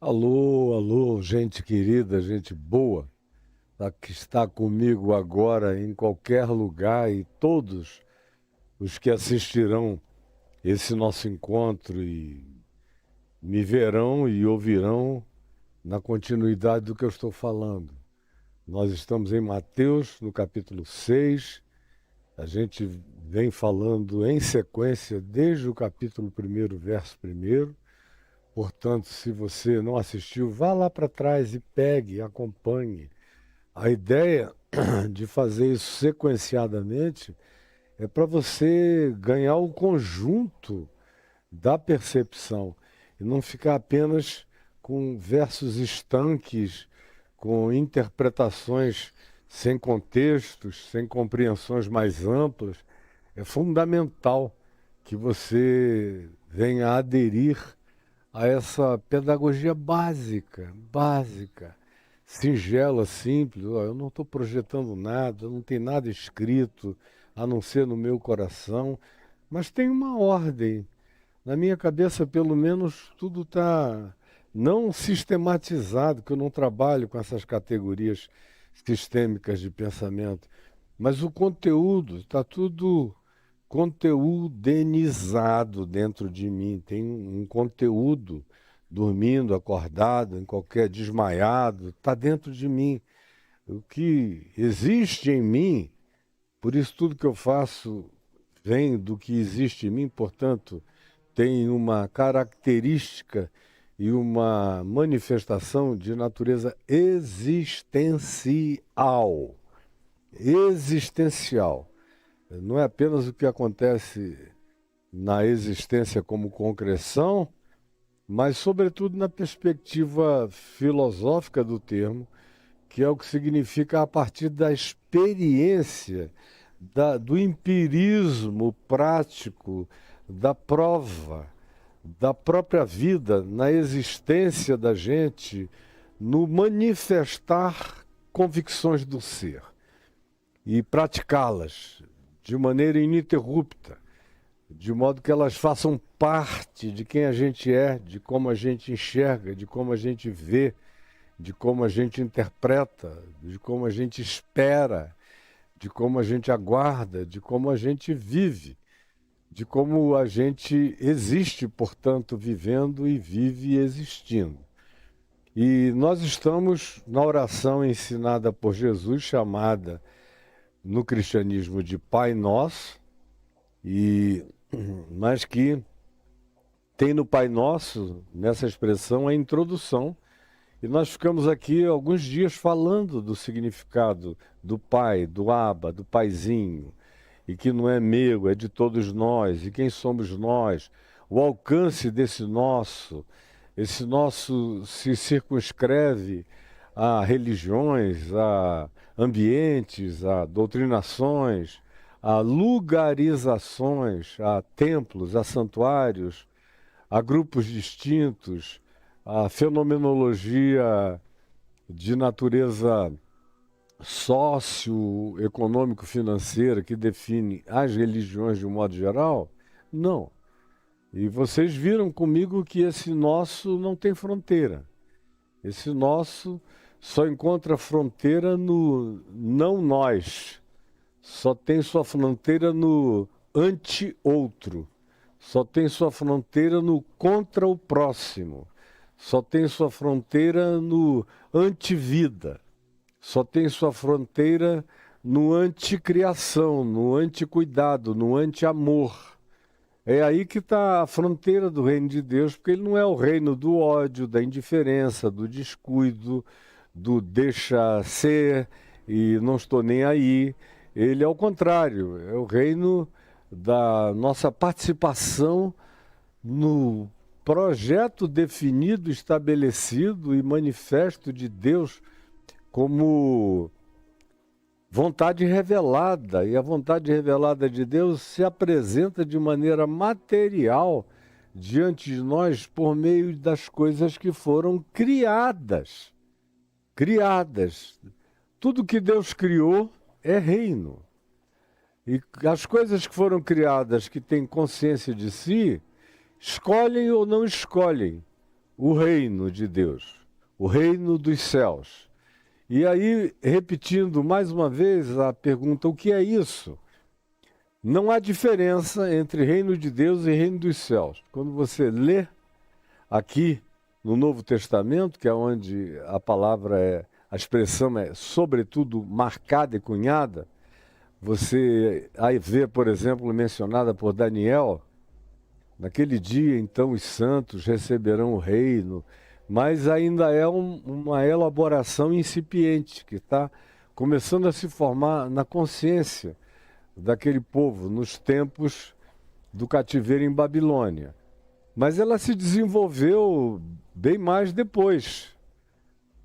Alô, alô, gente querida, gente boa, que está comigo agora em qualquer lugar e todos os que assistirão esse nosso encontro e me verão e ouvirão na continuidade do que eu estou falando. Nós estamos em Mateus, no capítulo 6. A gente vem falando em sequência desde o capítulo 1º, verso 1º. Portanto, se você não assistiu, vá lá para trás e pegue, acompanhe. A ideia de fazer isso sequenciadamente é para você ganhar o conjunto da percepção e não ficar apenas com versos estanques, com interpretações sem contextos, sem compreensões mais amplas. É fundamental que você venha aderir a essa pedagogia básica, singela, simples. Ó, eu não estou projetando nada, não tem nada escrito a não ser no meu coração, mas tem uma ordem. Na minha cabeça, pelo menos, tudo está não sistematizado, que eu não trabalho com essas categorias sistêmicas de pensamento, mas o conteúdo está tudo conteudenizado dentro de mim. Tem um conteúdo dormindo, acordado, em qualquer desmaiado, está dentro de mim. O que existe em mim, por isso tudo que eu faço vem do que existe em mim, portanto, tem uma característica e uma manifestação de natureza existencial. Existencial. Não é apenas o que acontece na existência como concreção, mas, sobretudo, na perspectiva filosófica do termo, que é o que significa a partir da experiência, do empirismo prático, da prova, da própria vida, na existência da gente, no manifestar convicções do ser e praticá-las de maneira ininterrupta, de modo que elas façam parte de quem a gente é, de como a gente enxerga, de como a gente vê, de como a gente interpreta, de como a gente espera, de como a gente aguarda, de como a gente vive, de como a gente existe, portanto, vivendo e vive existindo. E nós estamos na oração ensinada por Jesus, chamada no cristianismo de Pai Nosso, mas que tem no Pai Nosso, nessa expressão, a introdução. E nós ficamos aqui alguns dias falando do significado do Pai, do Abba, do Paizinho, e que não é meu, é de todos nós, e quem somos nós, o alcance desse nosso, esse nosso se circunscreve a religiões, a ambientes, a doutrinações, a lugarizações, a templos, a santuários, a grupos distintos, a fenomenologia de natureza socioeconômico-financeira que define as religiões de um modo geral? Não. E vocês viram comigo que esse nosso não tem fronteira. Esse nosso só encontra fronteira no não nós. Só tem sua fronteira no anti-outro. Só tem sua fronteira no contra o próximo. Só tem sua fronteira no anti-vida. Só tem sua fronteira no anticriação, no anticuidado, no anti-amor. É aí que está a fronteira do reino de Deus, porque ele não é o reino do ódio, da indiferença, do descuido, do deixa ser e não estou nem aí. Ele é o contrário, é o reino da nossa participação no projeto definido, estabelecido e manifesto de Deus como vontade revelada. E a vontade revelada de Deus se apresenta de maneira material diante de nós por meio das coisas que foram criadas. Criadas. Tudo que Deus criou é reino. E as coisas que foram criadas, que têm consciência de si, escolhem ou não escolhem o reino de Deus, o reino dos céus. E aí, repetindo mais uma vez a pergunta, o que é isso? Não há diferença entre reino de Deus e reino dos céus. Quando você lê aqui no Novo Testamento, que é onde a palavra a expressão é sobretudo marcada e cunhada, você aí vê, por exemplo, mencionada por Daniel, naquele dia então os santos receberão o reino, mas ainda é uma elaboração incipiente que está começando a se formar na consciência daquele povo nos tempos do cativeiro em Babilônia. Mas ela se desenvolveu bem mais depois,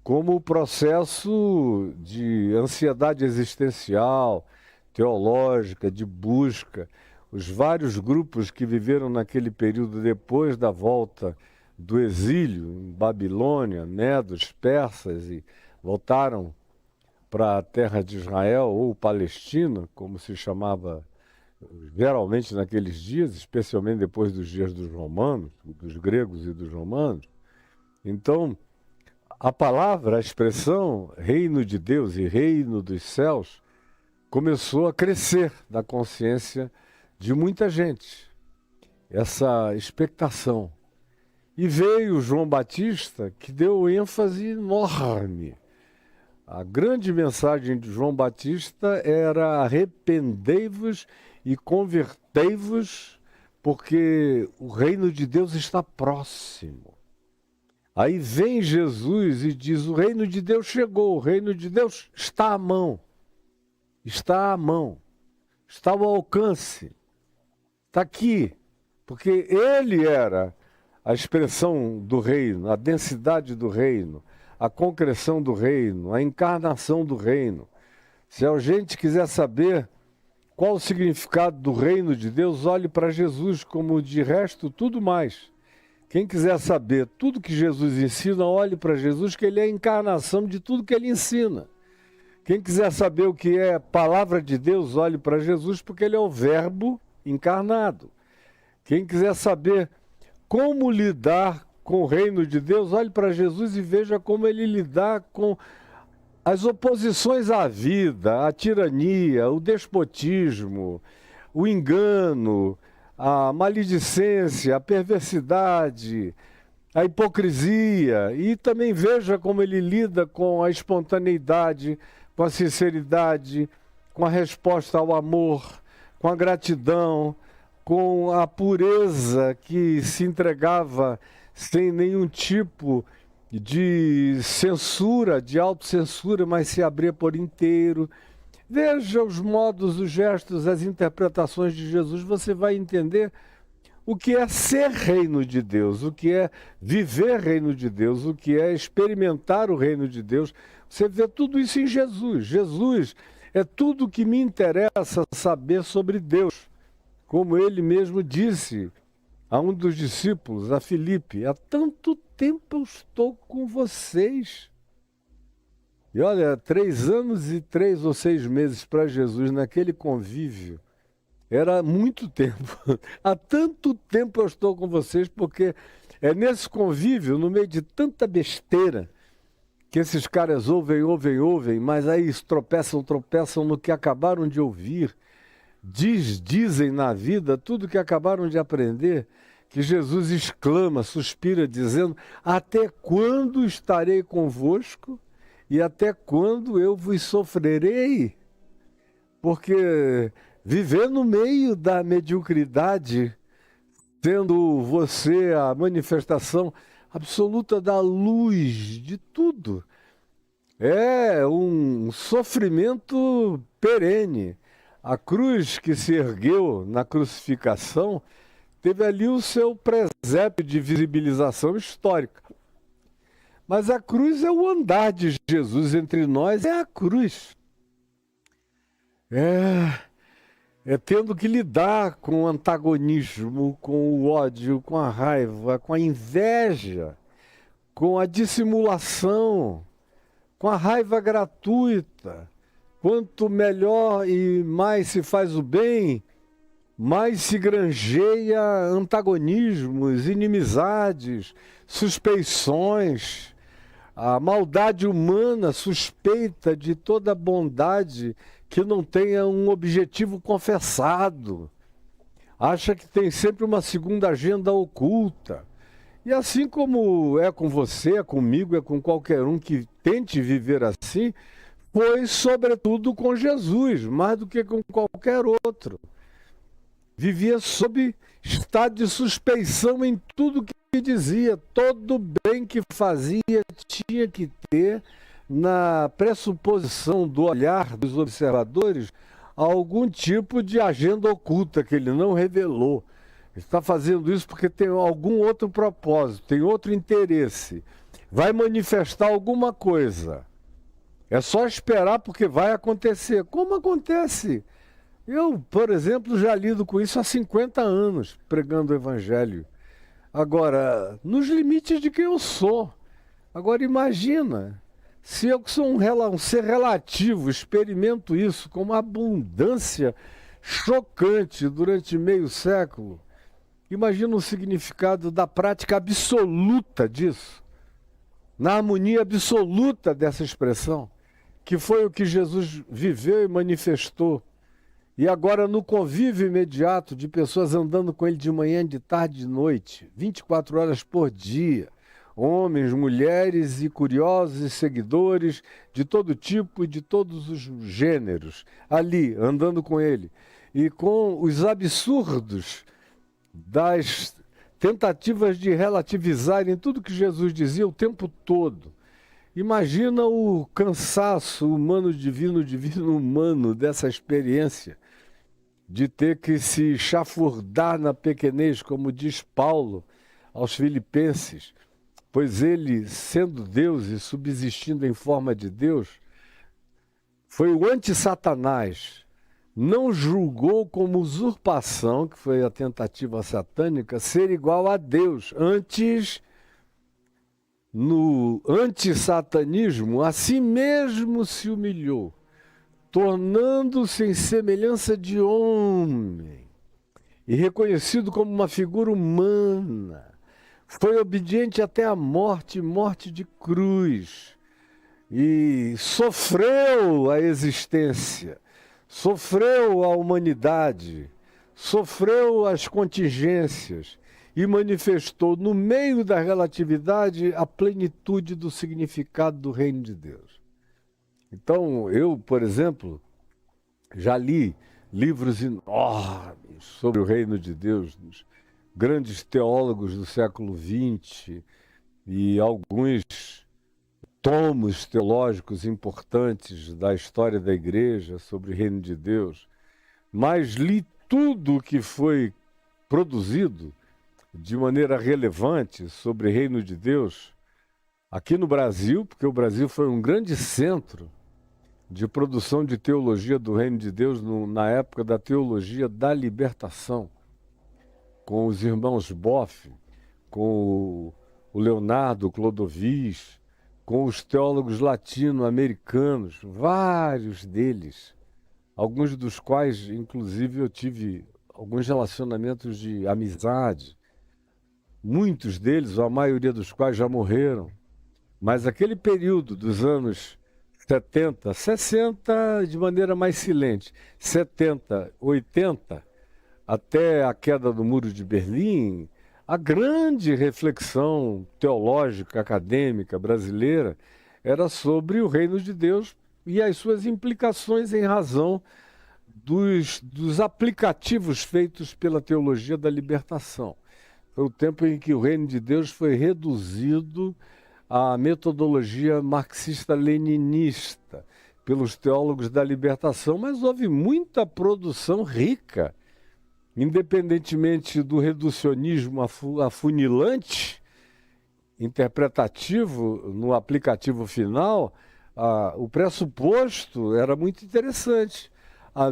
como processo de ansiedade existencial, teológica, de busca. Os vários grupos que viveram naquele período depois da volta do exílio em Babilônia, medos, persas, e voltaram para a terra de Israel, ou Palestina, como se chamava geralmente naqueles dias, especialmente depois dos dias dos romanos, dos gregos e dos romanos. Então, a palavra, a expressão reino de Deus e reino dos céus começou a crescer na consciência de muita gente, essa expectação. E veio João Batista, que deu ênfase enorme. A grande mensagem de João Batista era: arrependei-vos e convertei-vos, porque o reino de Deus está próximo. Aí vem Jesus e diz: o reino de Deus chegou, o reino de Deus está à mão, está à mão, está ao alcance, está aqui, porque ele era a expressão do reino, a densidade do reino, a concreção do reino, a encarnação do reino. Se a gente quiser saber qual o significado do reino de Deus, olhe para Jesus, como de resto tudo mais. Quem quiser saber tudo que Jesus ensina, olhe para Jesus, que ele é a encarnação de tudo que ele ensina. Quem quiser saber o que é palavra de Deus, olhe para Jesus, porque ele é o verbo encarnado. Quem quiser saber como lidar com o reino de Deus, olhe para Jesus e veja como ele lidar com as oposições à vida, a tirania, o despotismo, o engano, a maledicência, a perversidade, a hipocrisia. E também veja como ele lida com a espontaneidade, com a sinceridade, com a resposta ao amor, com a gratidão, com a pureza que se entregava sem nenhum tipo de censura, de autocensura, mas se abria por inteiro. Veja os modos, os gestos, as interpretações de Jesus, você vai entender o que é ser reino de Deus, o que é viver reino de Deus, o que é experimentar o reino de Deus. Você vê tudo isso em Jesus. Jesus é tudo o que me interessa saber sobre Deus. Como ele mesmo disse a um dos discípulos, a Filipe: há tanto tempo eu estou com vocês. E olha, 3 anos e 3 ou 6 meses para Jesus naquele convívio era muito tempo. Há tanto tempo eu estou com vocês, porque é nesse convívio, no meio de tanta besteira, que esses caras ouvem, mas aí tropeçam no que acabaram de ouvir. Dizem na vida tudo que acabaram de aprender, que Jesus exclama, suspira, dizendo: até quando estarei convosco e até quando eu vos sofrerei? Porque viver no meio da mediocridade, sendo você a manifestação absoluta da luz de tudo, é um sofrimento perene. A cruz que se ergueu na crucificação teve ali o seu presépio de visibilização histórica. Mas a cruz é o andar de Jesus entre nós, é a cruz. É tendo que lidar com o antagonismo, com o ódio, com a raiva, com a inveja, com a dissimulação, com a raiva gratuita. Quanto melhor e mais se faz o bem, mais se granjeia antagonismos, inimizades, suspeições. A maldade humana suspeita de toda bondade que não tenha um objetivo confessado. Acha que tem sempre uma segunda agenda oculta. E assim como é com você, é comigo, é com qualquer um que tente viver assim, foi sobretudo com Jesus, mais do que com qualquer outro. Vivia sob estado de suspeição em tudo que dizia. Todo bem que fazia tinha que ter, na pressuposição do olhar dos observadores, algum tipo de agenda oculta que ele não revelou. Ele está fazendo isso porque tem algum outro propósito, tem outro interesse. Vai manifestar alguma coisa. É só esperar porque vai acontecer. Como acontece? Eu, por exemplo, já lido com isso há 50 anos, pregando o Evangelho. Agora, nos limites de quem eu sou. Agora, imagina, se eu que sou um ser relativo, experimento isso com uma abundância chocante durante meio século, imagina o significado da prática absoluta disso, na harmonia absoluta dessa expressão, que foi o que Jesus viveu e manifestou. E agora no convívio imediato de pessoas andando com ele de manhã, de tarde, de noite, 24 horas por dia, homens, mulheres e curiosos e seguidores de todo tipo e de todos os gêneros, ali, andando com ele. E com os absurdos das tentativas de relativizarem tudo que Jesus dizia o tempo todo. Imagina o cansaço humano, divino, divino, humano dessa experiência de ter que se chafurdar na pequenez, como diz Paulo aos Filipenses, pois ele, sendo Deus e subsistindo em forma de Deus, foi o anti-Satanás. Não julgou como usurpação, que foi a tentativa satânica, ser igual a Deus. Antes, no anti-satanismo, a si mesmo se humilhou, tornando-se em semelhança de homem e reconhecido como uma figura humana. Foi obediente até a morte, morte de cruz, e sofreu a existência, sofreu a humanidade, sofreu as contingências e manifestou no meio da relatividade a plenitude do significado do reino de Deus. Então, eu, por exemplo, já li livros enormes sobre o reino de Deus, dos grandes teólogos do século XX e alguns tomos teológicos importantes da história da igreja sobre o reino de Deus, mas li tudo o que foi produzido de maneira relevante sobre o reino de Deus aqui no Brasil, porque o Brasil foi um grande centro de produção de teologia do reino de Deus na época da teologia da libertação, com os irmãos Boff, com o Leonardo Clodovis, com os teólogos latino-americanos, vários deles, alguns dos quais, inclusive, eu tive alguns relacionamentos de amizade, muitos deles, ou a maioria dos quais já morreram, mas aquele período dos anos 70, 60 de maneira mais silente, 70, 80, até a queda do Muro de Berlim, a grande reflexão teológica, acadêmica brasileira era sobre o reino de Deus e as suas implicações em razão dos aplicativos feitos pela teologia da libertação. Foi o tempo em que o reino de Deus foi reduzido à metodologia marxista-leninista pelos teólogos da libertação, mas houve muita produção rica, independentemente do reducionismo afunilante, interpretativo no aplicativo final, o pressuposto era muito interessante.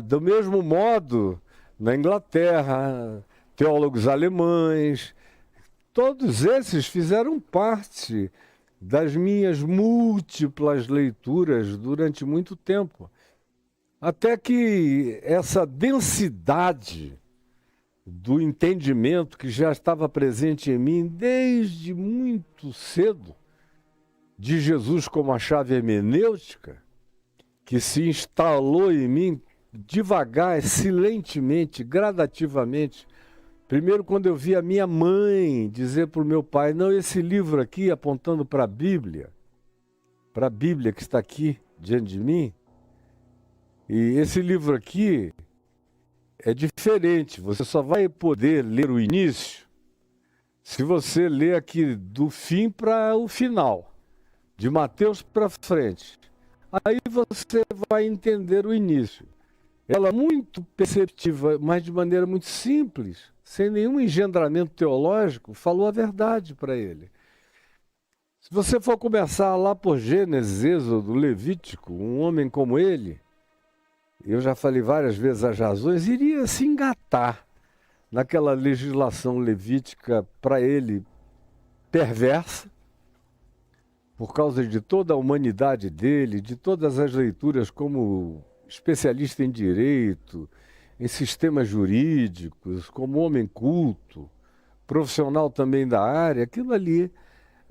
Do mesmo modo, na Inglaterra, teólogos alemães, todos esses fizeram parte das minhas múltiplas leituras durante muito tempo. Até que essa densidade do entendimento que já estava presente em mim desde muito cedo, de Jesus como a chave hermenêutica, que se instalou em mim devagar, silentemente, gradativamente. Primeiro, quando eu vi a minha mãe dizer para o meu pai, não, esse livro aqui, apontando para a Bíblia que está aqui diante de mim, e esse livro aqui é diferente, você só vai poder ler o início se você ler aqui do fim para o final, de Mateus para frente. Aí você vai entender o início. Ela muito perceptiva, mas de maneira muito simples, sem nenhum engendramento teológico, falou a verdade para ele. Se você for começar lá por Gênesis, Êxodo, Levítico, um homem como ele, eu já falei várias vezes as razões, iria se engatar naquela legislação levítica para ele perversa, por causa de toda a humanidade dele, de todas as leituras como especialista em direito, em sistemas jurídicos, como homem culto, profissional também da área, aquilo ali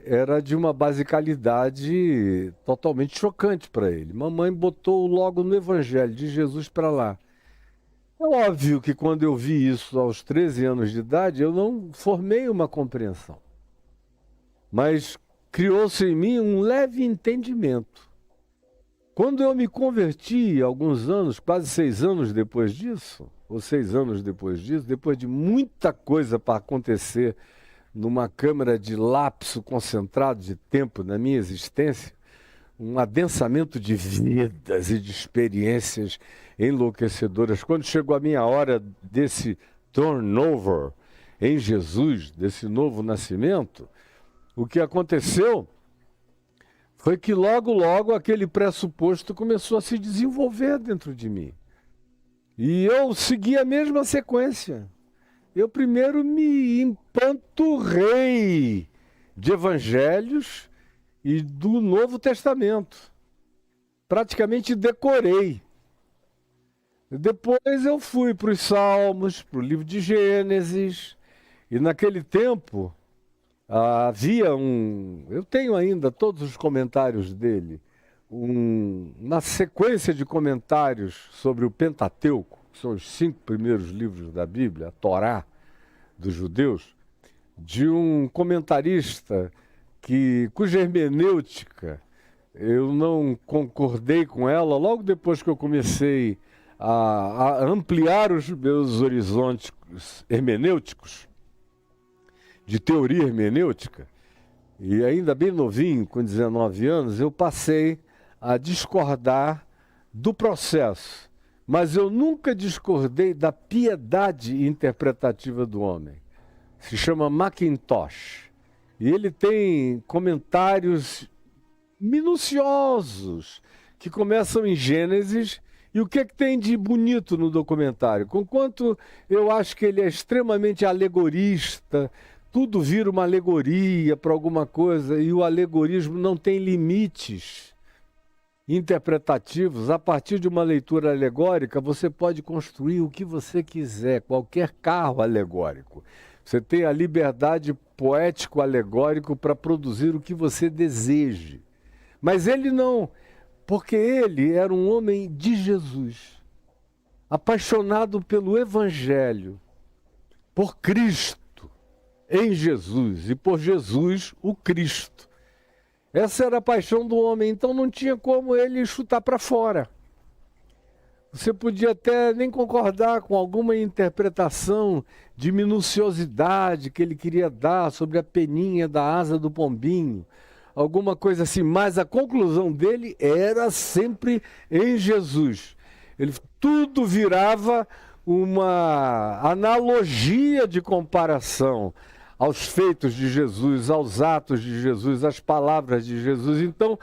era de uma basicalidade totalmente chocante para ele. Mamãe botou logo no Evangelho de Jesus para lá. É óbvio que quando eu vi isso aos 13 anos de idade, eu não formei uma compreensão. Mas criou-se em mim um leve entendimento. Quando eu me converti, alguns anos, quase 6 anos depois disso, ou 6 anos depois disso, depois de muita coisa para acontecer numa câmara de lapso concentrado de tempo na minha existência, um adensamento de vidas e de experiências enlouquecedoras. Quando chegou a minha hora desse turnover em Jesus, desse novo nascimento, o que aconteceu foi que logo aquele pressuposto começou a se desenvolver dentro de mim. E eu segui a mesma sequência. Eu primeiro me empanturrei de evangelhos e do Novo Testamento. Praticamente decorei. Depois eu fui para os Salmos, para o livro de Gênesis, e naquele tempo havia eu tenho ainda todos os comentários dele, uma sequência de comentários sobre o Pentateuco, que são os 5 primeiros livros da Bíblia, a Torá dos judeus, de um comentarista cuja hermenêutica eu não concordei com ela, logo depois que eu comecei a ampliar os meus horizontes hermenêuticos, de teoria hermenêutica, e ainda bem novinho, com 19 anos, eu passei a discordar do processo, mas eu nunca discordei da piedade interpretativa do homem. Se chama Mackintosh, e ele tem comentários minuciosos que começam em Gênesis. E o que é que tem de bonito no documentário? Conquanto eu acho que ele é extremamente alegorista, tudo vira uma alegoria para alguma coisa, e o alegorismo não tem limites interpretativos. A partir de uma leitura alegórica, você pode construir o que você quiser, qualquer carro alegórico. Você tem a liberdade poético-alegórico para produzir o que você deseje. Mas ele não, porque ele era um homem de Jesus, apaixonado pelo Evangelho, por Cristo, em Jesus, e por Jesus, o Cristo. Essa era a paixão do homem, então não tinha como ele chutar para fora. Você podia até nem concordar com alguma interpretação de minuciosidade que ele queria dar sobre a peninha da asa do pombinho, alguma coisa assim, mas a conclusão dele era sempre em Jesus. Tudo virava uma analogia de comparação aos feitos de Jesus, aos atos de Jesus, às palavras de Jesus. Então,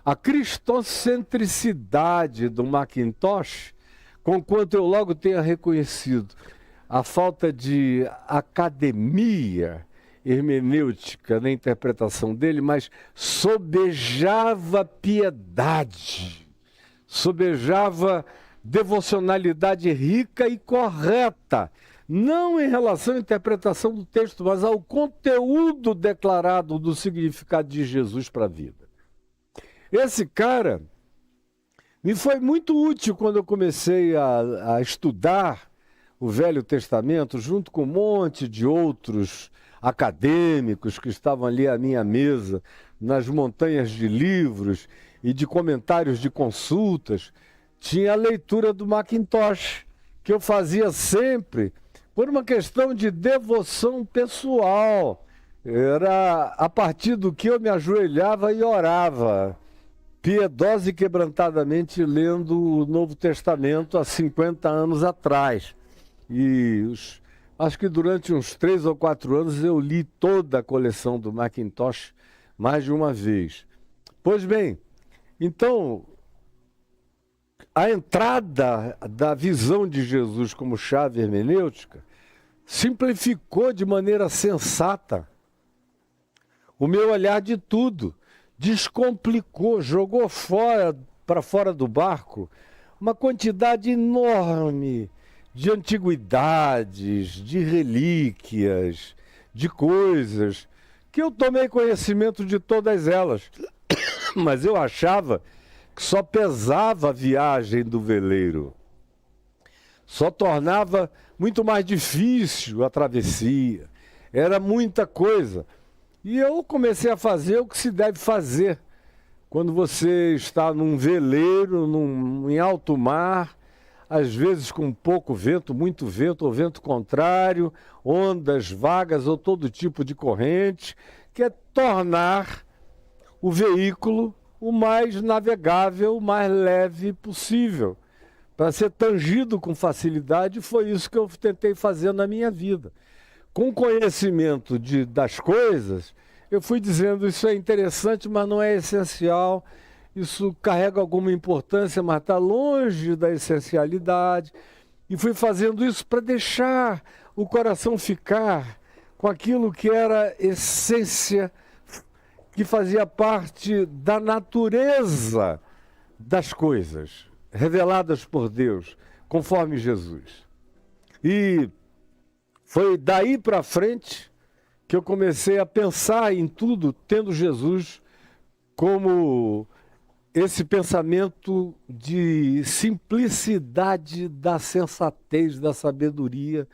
a cristocentricidade do Mackintosh, conquanto eu logo tenha reconhecido a falta de academia hermenêutica na interpretação dele, mas sobejava piedade, sobejava devocionalidade rica e correta não em relação à interpretação do texto, mas ao conteúdo declarado do significado de Jesus para a vida. Esse cara me foi muito útil quando eu comecei a estudar o Velho Testamento, junto com um monte de outros acadêmicos que estavam ali à minha mesa, nas montanhas de livros e de comentários de consultas. Tinha a leitura do Macintosh, que eu fazia sempre por uma questão de devoção pessoal. Era a partir do que eu me ajoelhava e orava, piedosa e quebrantadamente, lendo o Novo Testamento há 50 anos atrás. E acho que durante uns 3 ou 4 anos eu li toda a coleção do Macintosh mais de uma vez. Pois bem, então, a entrada da visão de Jesus como chave hermenêutica simplificou de maneira sensata o meu olhar de tudo, descomplicou, jogou para fora do barco uma quantidade enorme de antiguidades, de relíquias, de coisas, que eu tomei conhecimento de todas elas. Mas eu achava que só pesava a viagem do veleiro, só tornava muito mais difícil a travessia, era muita coisa. E eu comecei a fazer o que se deve fazer quando você está num veleiro, em alto mar, às vezes com pouco vento, muito vento ou vento contrário, ondas vagas ou todo tipo de corrente, que é tornar o veículo o mais navegável, o mais leve possível, para ser tangido com facilidade. Foi isso que eu tentei fazer na minha vida. Com conhecimento das coisas, eu fui dizendo, isso é interessante, mas não é essencial, isso carrega alguma importância, mas está longe da essencialidade. E fui fazendo isso para deixar o coração ficar com aquilo que era essência, que fazia parte da natureza das coisas, reveladas por Deus, conforme Jesus. E foi daí para frente que eu comecei a pensar em tudo, tendo Jesus como esse pensamento de simplicidade, da sensatez, da sabedoria,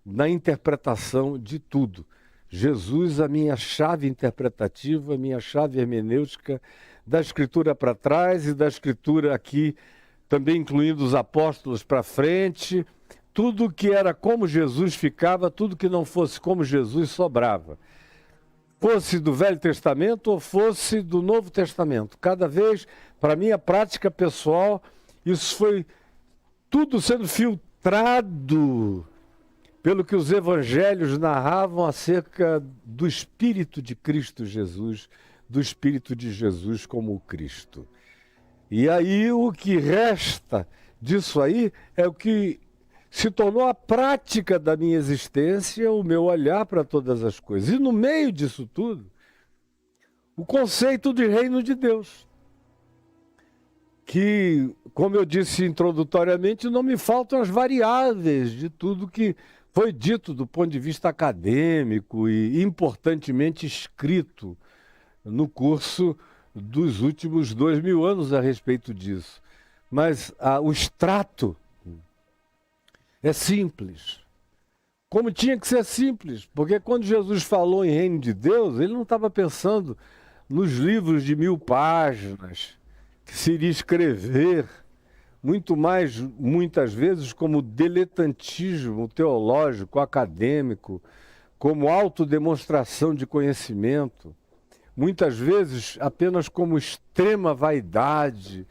na interpretação de tudo. Jesus, a minha chave interpretativa, a minha chave hermenêutica, da Escritura para trás e da Escritura aqui, também incluindo os apóstolos para frente. Tudo que era como Jesus ficava, tudo que não fosse como Jesus sobrava. Fosse do Velho Testamento ou fosse do Novo Testamento. Cada vez, para minha prática pessoal, isso foi tudo sendo filtrado pelo que os evangelhos narravam acerca do Espírito de Cristo Jesus, do Espírito de Jesus como o Cristo. E aí o que resta disso aí é o que se tornou a prática da minha existência, o meu olhar para todas as coisas. E no meio disso tudo, o conceito de reino de Deus. Que, como eu disse introdutoriamente, não me faltam as variáveis de tudo que foi dito do ponto de vista acadêmico e importantemente escrito no curso dos últimos 2000 anos a respeito disso. Mas o extrato é simples, como tinha que ser simples, porque quando Jesus falou em reino de Deus, ele não estava pensando nos livros de 1000 páginas, que se iria escrever, muito mais, muitas vezes, como diletantismo teológico, acadêmico, como autodemonstração de conhecimento, muitas vezes apenas como extrema vaidade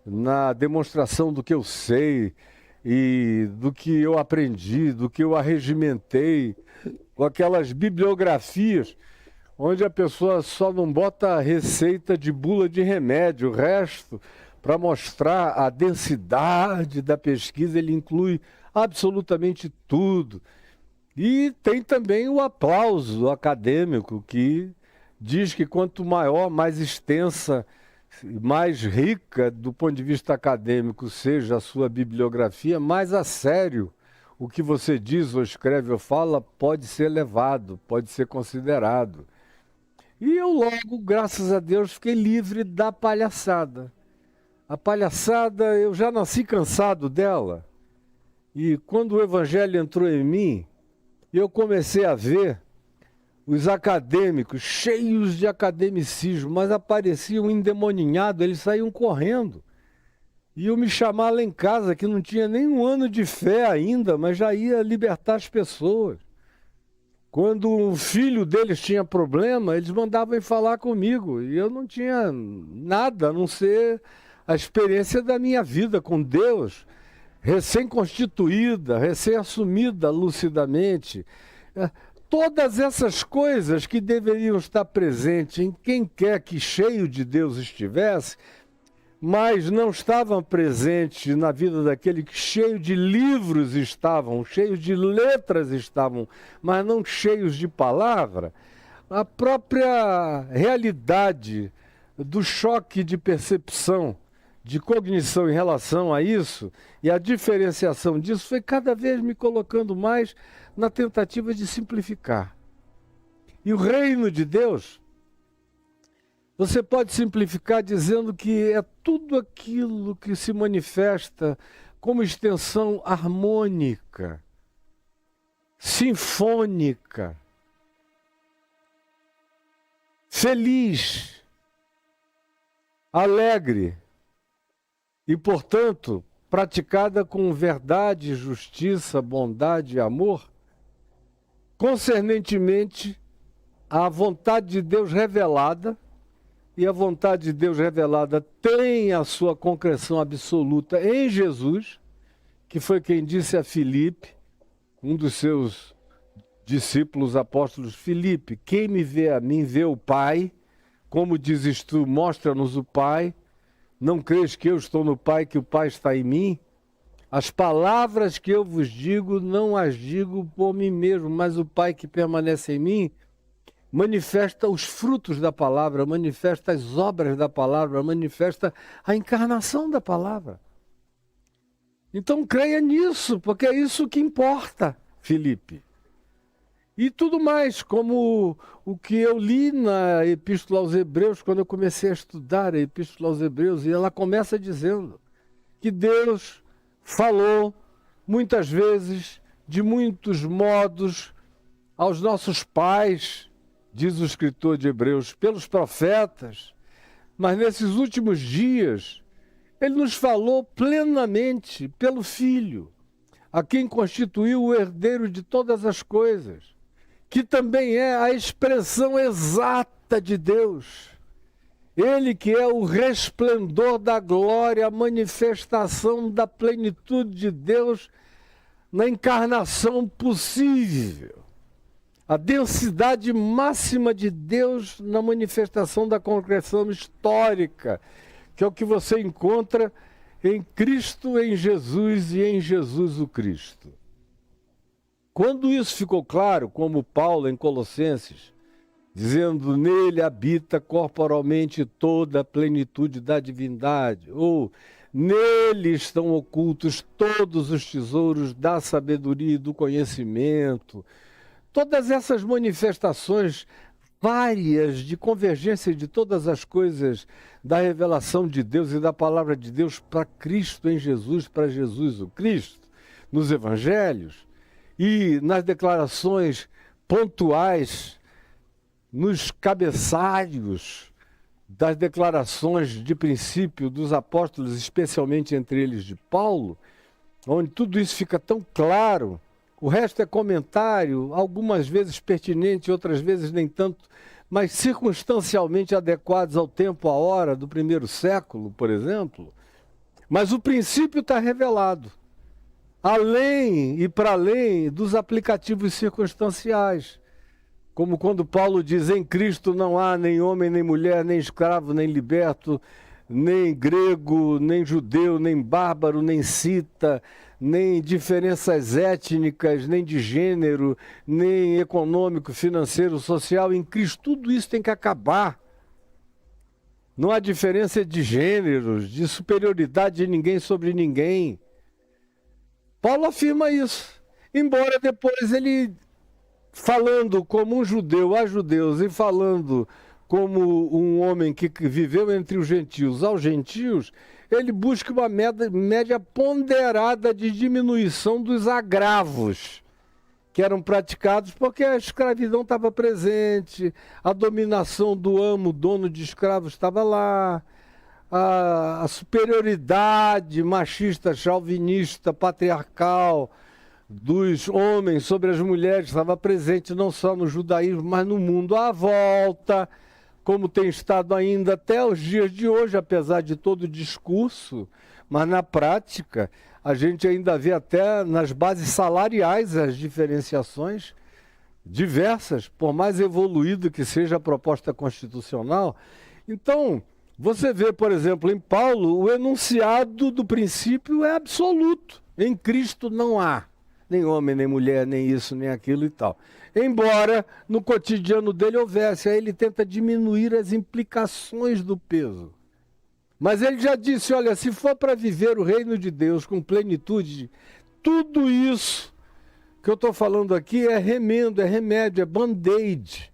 na demonstração do que eu sei, e do que eu aprendi, do que eu arregimentei, com aquelas bibliografias onde a pessoa só não bota a receita de bula de remédio, o resto, para mostrar a densidade da pesquisa, ele inclui absolutamente tudo. E tem também o aplauso acadêmico, que diz que quanto maior, mais extensa, mais rica do ponto de vista acadêmico seja a sua bibliografia, mais a sério o que você diz ou escreve ou fala pode ser levado, pode ser considerado. E eu logo, graças a Deus, fiquei livre da palhaçada. A palhaçada, eu já nasci cansado dela. E quando o evangelho entrou em mim, eu comecei a ver os acadêmicos cheios de academicismo, mas apareciam endemoninhados, eles saíam correndo. E eu me chamar lá em casa, que não tinha nem um ano de fé ainda, mas já ia libertar as pessoas. Quando um filho deles tinha problema, eles mandavam ir falar comigo. E eu não tinha nada, a não ser a experiência da minha vida com Deus, recém-constituída, recém-assumida lucidamente. Todas essas coisas que deveriam estar presentes em quem quer que cheio de Deus estivesse, mas não estavam presentes na vida daquele que cheio de livros estavam, cheios de letras estavam, mas não cheios de palavra, a própria realidade do choque de percepção, de cognição em relação a isso, e a diferenciação disso foi cada vez me colocando mais na tentativa de simplificar. E o reino de Deus, você pode simplificar dizendo que é tudo aquilo que se manifesta como extensão harmônica, sinfônica, feliz, alegre e, portanto, praticada com verdade, justiça, bondade e amor, concernentemente à vontade de Deus revelada. E a vontade de Deus revelada tem a sua concreção absoluta em Jesus, que foi quem disse a Filipe, um dos seus discípulos apóstolos: Filipe, quem me vê a mim, vê o Pai. Como dizes tu, mostra-nos o Pai. Não crês que eu estou no Pai, que o Pai está em mim? As palavras que eu vos digo, não as digo por mim mesmo, mas o Pai que permanece em mim manifesta os frutos da palavra, manifesta as obras da palavra, manifesta a encarnação da palavra. Então creia nisso, porque é isso que importa, Filipe. E tudo mais, como o que eu li na Epístola aos Hebreus, quando eu comecei a estudar a Epístola aos Hebreus, e ela começa dizendo que Deus falou muitas vezes, de muitos modos, aos nossos pais, diz o escritor de Hebreus, pelos profetas, mas nesses últimos dias, ele nos falou plenamente pelo Filho, a quem constituiu o herdeiro de todas as coisas, que também é a expressão exata de Deus. Ele que é o resplendor da glória, a manifestação da plenitude de Deus na encarnação possível. A densidade máxima de Deus na manifestação da concreção histórica, que é o que você encontra em Cristo, em Jesus e em Jesus o Cristo. Quando isso ficou claro, como Paulo em Colossenses, dizendo: nele habita corporalmente toda a plenitude da divindade, ou nele estão ocultos todos os tesouros da sabedoria e do conhecimento. Todas essas manifestações várias de convergência de todas as coisas da revelação de Deus e da palavra de Deus para Cristo em Jesus, para Jesus o Cristo, nos evangelhos e nas declarações pontuais, nos cabeçalhos das declarações de princípio dos apóstolos, especialmente entre eles de Paulo, onde tudo isso fica tão claro. O resto é comentário, algumas vezes pertinente, outras vezes nem tanto, mas circunstancialmente adequados ao tempo, à hora do primeiro século, por exemplo. Mas o princípio está revelado, além e para além dos aplicativos circunstanciais. Como quando Paulo diz: em Cristo não há nem homem, nem mulher, nem escravo, nem liberto, nem grego, nem judeu, nem bárbaro, nem cita, nem diferenças étnicas, nem de gênero, nem econômico, financeiro, social. Em Cristo tudo isso tem que acabar. Não há diferença de gêneros, de superioridade de ninguém sobre ninguém. Paulo afirma isso. Embora depois ele, falando como um judeu a judeus e falando como um homem que viveu entre os gentios aos gentios, ele busca uma média ponderada de diminuição dos agravos que eram praticados, porque a escravidão estava presente, a dominação do amo, dono de escravos, estava lá, a superioridade machista, chauvinista, patriarcal dos homens sobre as mulheres estava presente não só no judaísmo, mas no mundo à volta, como tem estado ainda até os dias de hoje, apesar de todo o discurso, mas na prática a gente ainda vê até nas bases salariais as diferenciações diversas, por mais evoluído que seja a proposta constitucional. Então, você vê, por exemplo, em Paulo, o enunciado do princípio é absoluto. Em Cristo não há nem homem, nem mulher, nem isso, nem aquilo e tal. Embora no cotidiano dele houvesse, aí ele tenta diminuir as implicações do peso. Mas ele já disse, olha, se for para viver o reino de Deus com plenitude, tudo isso que eu estou falando aqui é remendo, é remédio, é band-aid.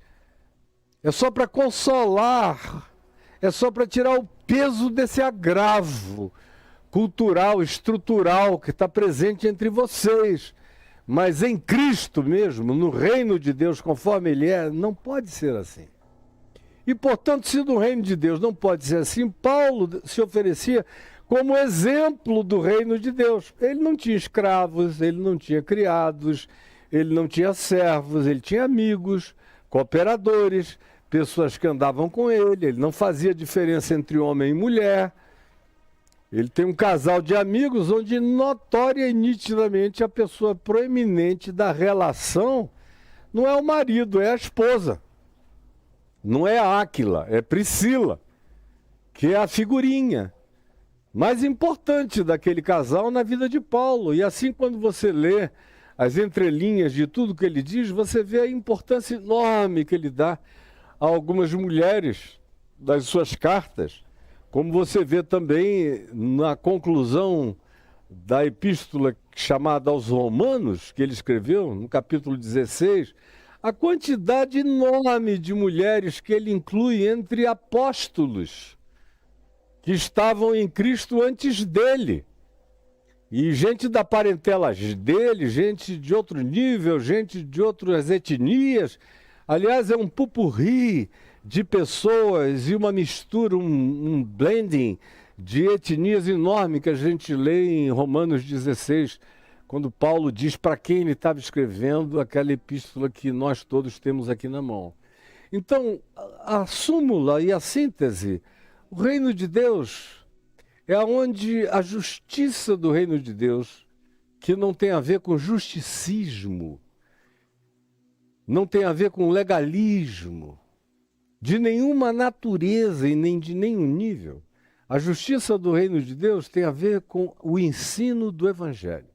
É só para consolar, é só para tirar o peso desse agravo cultural, estrutural que está presente entre vocês. Mas em Cristo mesmo, no reino de Deus, conforme Ele é, não pode ser assim. E, portanto, se no reino de Deus não pode ser assim, Paulo se oferecia como exemplo do reino de Deus. Ele não tinha escravos, ele não tinha criados, ele não tinha servos, ele tinha amigos, cooperadores, pessoas que andavam com ele não fazia diferença entre homem e mulher. Ele tem um casal de amigos onde notória e nitidamente a pessoa proeminente da relação não é o marido, é a esposa. Não é Áquila, é Priscila, que é a figurinha mais importante daquele casal na vida de Paulo. E assim, quando você lê as entrelinhas de tudo que ele diz, você vê a importância enorme que ele dá a algumas mulheres das suas cartas, como você vê também na conclusão da epístola chamada aos Romanos, que ele escreveu, no capítulo 16, a quantidade enorme de mulheres que ele inclui entre apóstolos que estavam em Cristo antes dele. E gente da parentela dele, gente de outro nível, gente de outras etnias. Aliás, é um pupurri de pessoas e uma mistura, um blending de etnias enorme que a gente lê em Romanos 16, quando Paulo diz para quem ele estava escrevendo aquela epístola que nós todos temos aqui na mão. Então, a súmula e a síntese, o reino de Deus é onde a justiça do reino de Deus, que não tem a ver com justicismo, não tem a ver com legalismo, de nenhuma natureza e nem de nenhum nível. A justiça do reino de Deus tem a ver com o ensino do Evangelho.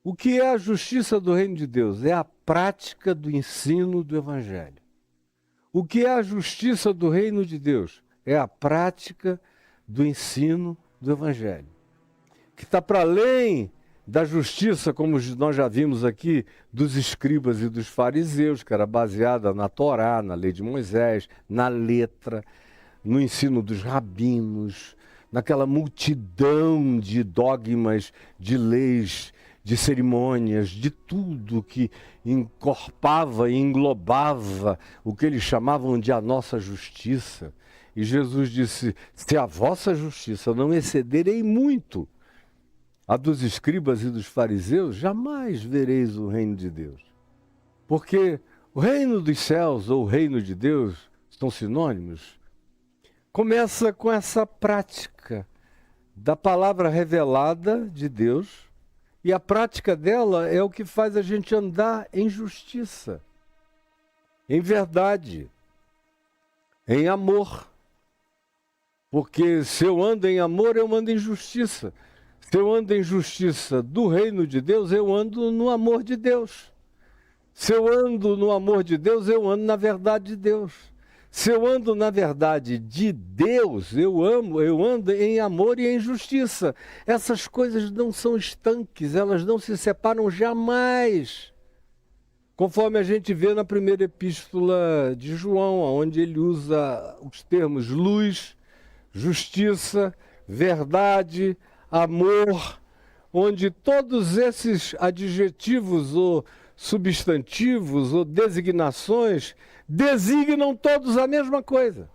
O que é a justiça do reino de Deus? É a prática do ensino do Evangelho. O que é a justiça do reino de Deus? É a prática do ensino do Evangelho. Que está para além da justiça, como nós já vimos aqui, dos escribas e dos fariseus, que era baseada na Torá, na lei de Moisés, na letra, no ensino dos rabinos, naquela multidão de dogmas, de leis, de cerimônias, de tudo que encorpava e englobava o que eles chamavam de a nossa justiça. E Jesus disse, se a vossa justiça não excederei muito a dos escribas e dos fariseus, jamais vereis o reino de Deus. Porque o reino dos céus ou o reino de Deus são sinônimos. Começa com essa prática da palavra revelada de Deus, e a prática dela é o que faz a gente andar em justiça, em verdade, em amor. Porque se eu ando em amor, eu ando em justiça. Se eu ando em justiça do reino de Deus, eu ando no amor de Deus. Se eu ando no amor de Deus, eu ando na verdade de Deus. Se eu ando na verdade de Deus, eu ando em amor e em justiça. Essas coisas não são estanques, elas não se separam jamais. Conforme a gente vê na primeira epístola de João, onde ele usa os termos luz, justiça, verdade, amor, onde todos esses adjetivos ou substantivos ou designações designam todos a mesma coisa.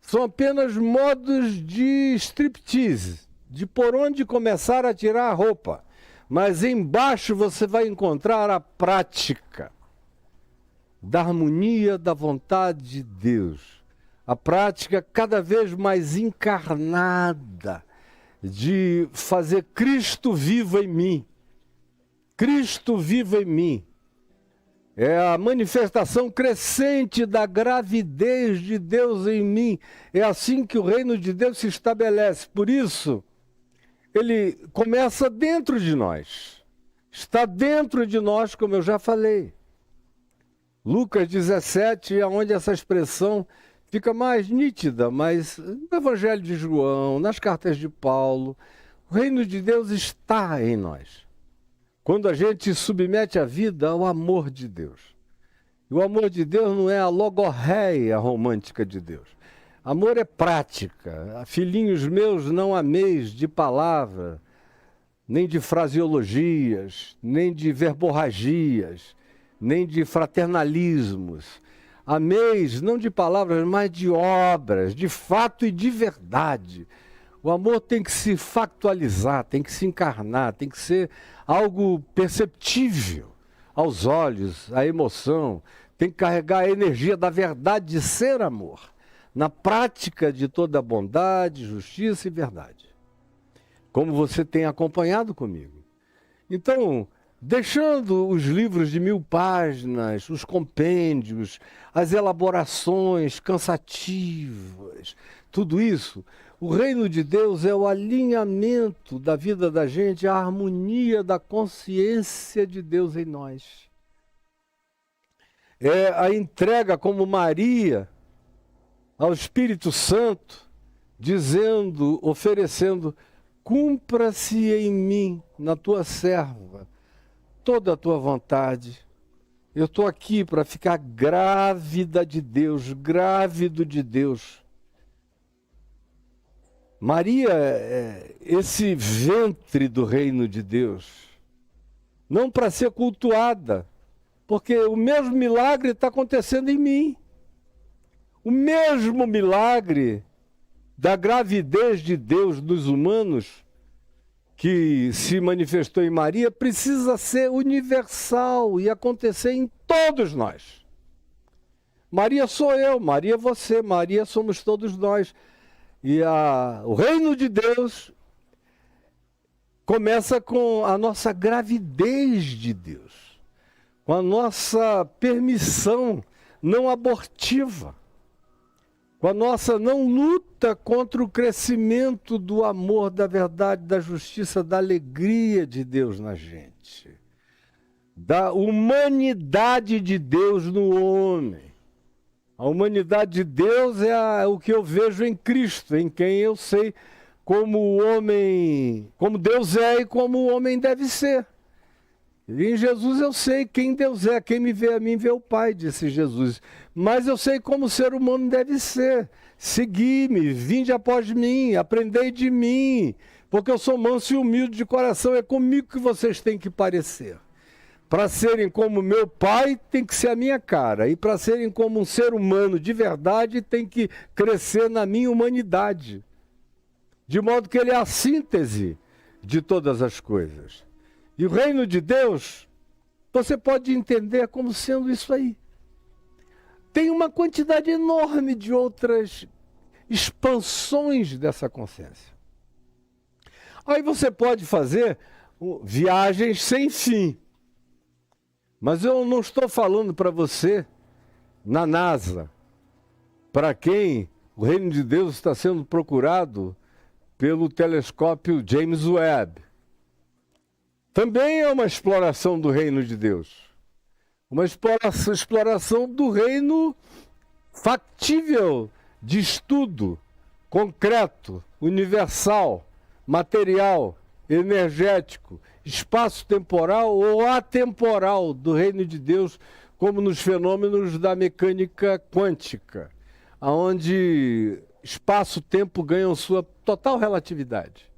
São apenas modos de striptease, de por onde começar a tirar a roupa. Mas embaixo você vai encontrar a prática da harmonia da vontade de Deus. A prática cada vez mais encarnada de fazer Cristo vivo em mim. Cristo vivo em mim. É a manifestação crescente da gravidez de Deus em mim. É assim que o reino de Deus se estabelece. Por isso, ele começa dentro de nós. Está dentro de nós, como eu já falei. Lucas 17 é onde essa expressão fica mais nítida, mas no Evangelho de João, nas cartas de Paulo, o reino de Deus está em nós. Quando a gente submete a vida ao amor de Deus. E o amor de Deus não é a logorreia romântica de Deus. Amor é prática. Filhinhos meus, não ameis de palavra, nem de fraseologias, nem de verborragias, nem de fraternalismos. Ameis não de palavras, mas de obras, de fato e de verdade. O amor tem que se factualizar, tem que se encarnar, tem que ser algo perceptível aos olhos, à emoção. Tem que carregar a energia da verdade de ser amor, na prática de toda bondade, justiça e verdade. Como você tem acompanhado comigo. Então, deixando os livros de 1000 páginas, os compêndios, as elaborações cansativas, tudo isso, o reino de Deus é o alinhamento da vida da gente, a harmonia da consciência de Deus em nós. É a entrega como Maria ao Espírito Santo, dizendo, oferecendo, cumpra-se em mim, na tua serva, toda a tua vontade. Eu estou aqui para ficar grávida de Deus, grávido de Deus. Maria é esse ventre do reino de Deus, não para ser cultuada, porque o mesmo milagre está acontecendo em mim. O mesmo milagre da gravidez de Deus nos humanos, que se manifestou em Maria, precisa ser universal e acontecer em todos nós. Maria sou eu, Maria você, Maria somos todos nós. E o reino de Deus começa com a nossa gravidez de Deus, com a nossa permissão não abortiva, com a nossa não luta contra o crescimento do amor, da verdade, da justiça, da alegria de Deus na gente, da humanidade de Deus no homem. A humanidade de Deus é o que eu vejo em Cristo, em quem eu sei como o homem, como Deus é e como o homem deve ser. E em Jesus eu sei quem Deus é, quem me vê a mim vê o Pai, disse Jesus. Mas eu sei como o ser humano deve ser. Segui-me, vinde após mim, aprendei de mim, porque eu sou manso e humilde de coração, é comigo que vocês têm que parecer. Para serem como meu Pai, tem que ser a minha cara. E para serem como um ser humano de verdade, tem que crescer na minha humanidade. De modo que ele é a síntese de todas as coisas. E o reino de Deus, você pode entender como sendo isso aí. Tem uma quantidade enorme de outras expansões dessa consciência. Aí você pode fazer viagens sem fim. Mas eu não estou falando para você, na NASA, para quem o reino de Deus está sendo procurado pelo telescópio James Webb. Também é uma exploração do reino de Deus. Uma exploração do reino factível de estudo, concreto, universal, material, energético, espaço-temporal ou atemporal do reino de Deus, como nos fenômenos da mecânica quântica, onde espaço-tempo ganham sua total relatividade.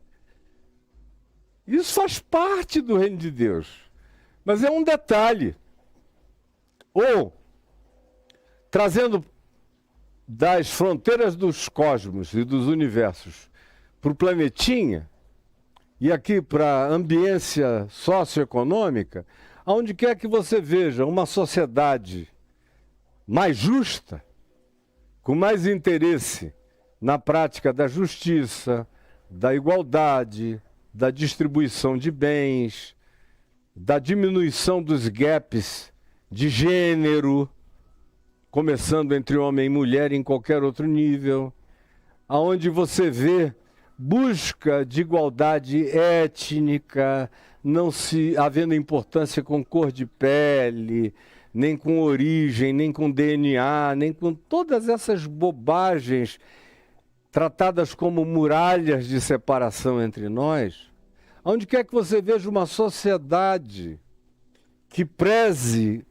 Isso faz parte do reino de Deus, mas é um detalhe. Ou, trazendo das fronteiras dos cosmos e dos universos para o planetinha, e aqui para a ambiência socioeconômica, aonde quer que você veja uma sociedade mais justa, com mais interesse na prática da justiça, da igualdade, da distribuição de bens, da diminuição dos gaps de gênero, começando entre homem e mulher em qualquer outro nível, aonde você vê busca de igualdade étnica, não se havendo importância com cor de pele, nem com origem, nem com DNA, nem com todas essas bobagens tratadas como muralhas de separação entre nós. Onde quer que você veja uma sociedade que preze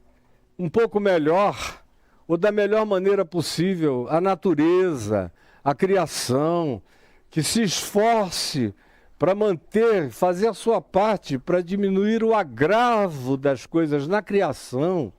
um pouco melhor, ou da melhor maneira possível, a natureza, a criação, que se esforce para manter, fazer a sua parte para diminuir o agravo das coisas na criação,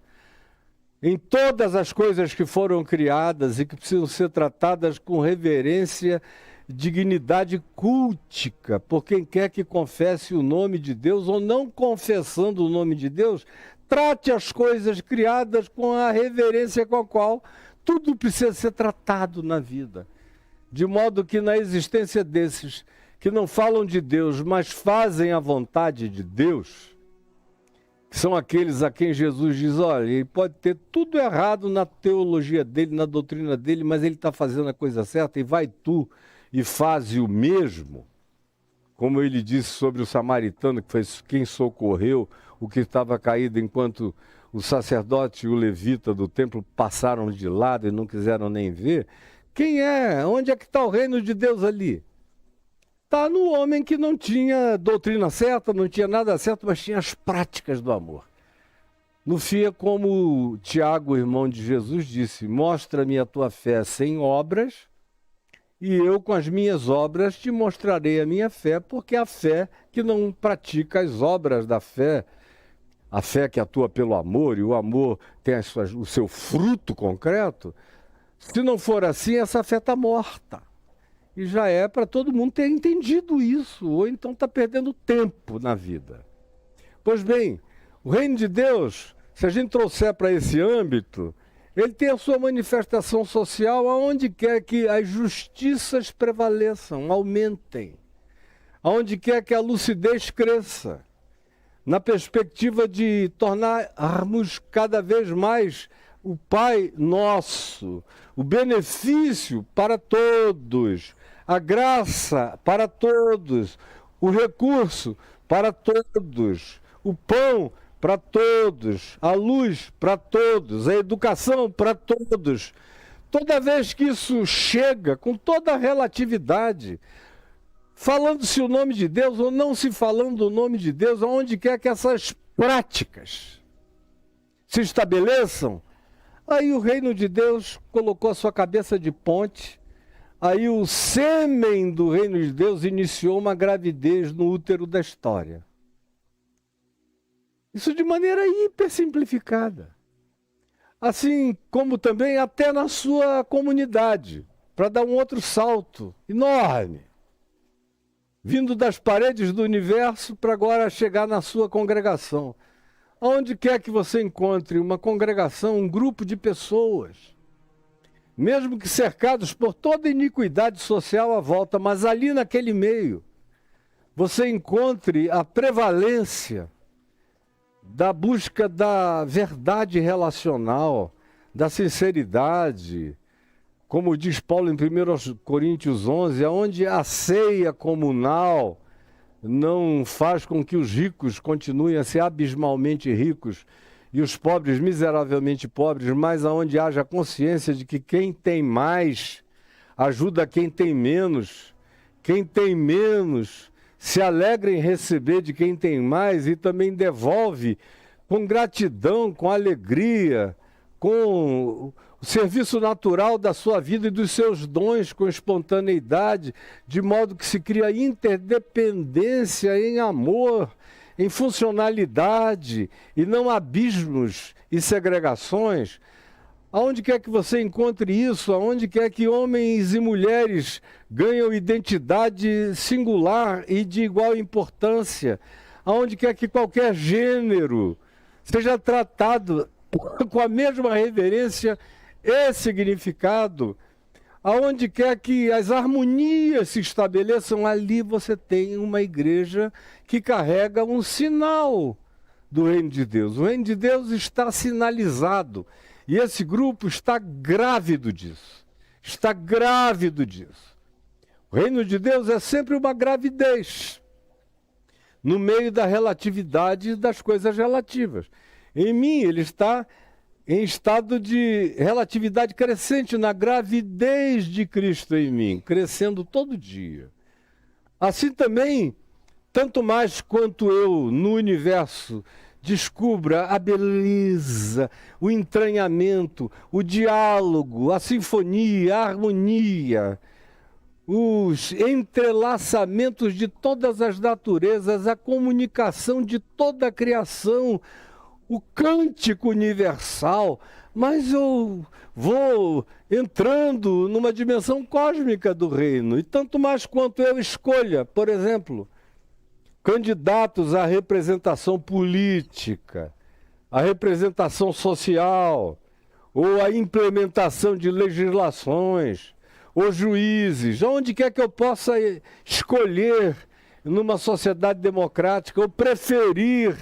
em todas as coisas que foram criadas e que precisam ser tratadas com reverência, dignidade cultica, por quem quer que confesse o nome de Deus ou não confessando o nome de Deus, trate as coisas criadas com a reverência com a qual tudo precisa ser tratado na vida. De modo que na existência desses que não falam de Deus, mas fazem a vontade de Deus, que são aqueles a quem Jesus diz, olha, ele pode ter tudo errado na teologia dele, na doutrina dele, mas ele está fazendo a coisa certa e vai tu e faz o mesmo. Como ele disse sobre o samaritano, que foi quem socorreu o que estava caído enquanto o sacerdote e o levita do templo passaram de lado e não quiseram nem ver. Quem é? Onde é que está o reino de Deus ali? Está no homem que não tinha doutrina certa, não tinha nada certo, mas tinha as práticas do amor. No fim, é como Tiago, irmão de Jesus, disse, mostra-me a tua fé sem obras, e eu com as minhas obras te mostrarei a minha fé, porque a fé que não pratica as obras da fé, a fé que atua pelo amor, e o amor tem o seu fruto concreto, se não for assim, essa fé está morta. E já é para todo mundo ter entendido isso, ou então está perdendo tempo na vida. Pois bem, o reino de Deus, se a gente trouxer para esse âmbito, ele tem a sua manifestação social aonde quer que as justiças prevaleçam, aumentem, aonde quer que a lucidez cresça, na perspectiva de tornarmos cada vez mais o Pai nosso, o benefício para todos, a graça para todos, o recurso para todos, o pão para todos, a luz para todos, a educação para todos. Toda vez que isso chega, com toda a relatividade, falando-se o nome de Deus ou não se falando o nome de Deus, aonde quer que essas práticas se estabeleçam, aí o reino de Deus colocou a sua cabeça de ponte, aí o sêmen do reino de Deus iniciou uma gravidez no útero da história. Isso de maneira hiper simplificada. Assim como também até na sua comunidade, para dar um outro salto enorme, vindo das paredes do universo para agora chegar na sua congregação. Onde quer que você encontre uma congregação, um grupo de pessoas, mesmo que cercados por toda iniquidade social à volta, mas ali naquele meio, você encontre a prevalência da busca da verdade relacional, da sinceridade, como diz Paulo em 1 Coríntios 11, onde a ceia comunal não faz com que os ricos continuem a ser abismalmente ricos e os pobres miseravelmente pobres, mas aonde haja consciência de que quem tem mais ajuda quem tem menos se alegra em receber de quem tem mais e também devolve com gratidão, com alegria, com o serviço natural da sua vida e dos seus dons, com espontaneidade, de modo que se cria interdependência em amor, em funcionalidade e não abismos e segregações. Aonde quer que você encontre isso, aonde quer que homens e mulheres ganham identidade singular e de igual importância, aonde quer que qualquer gênero seja tratado com a mesma reverência e significado, aonde quer que as harmonias se estabeleçam, ali você tem uma igreja que carrega um sinal do reino de Deus. O reino de Deus está sinalizado. E esse grupo está grávido disso. Está grávido disso. O reino de Deus é sempre uma gravidez no meio da relatividade das coisas relativas. Em mim, ele está em estado de relatividade crescente, na gravidez de Cristo em mim, crescendo todo dia. Assim também, tanto mais quanto eu no universo descubra a beleza, o entranhamento, o diálogo, a sinfonia, a harmonia, os entrelaçamentos de todas as naturezas, a comunicação de toda a criação, o cântico universal, mas eu vou entrando numa dimensão cósmica do reino, e tanto mais quanto eu escolha, por exemplo, candidatos à representação política, à representação social, ou à implementação de legislações, ou juízes, onde quer que eu possa escolher numa sociedade democrática, ou preferir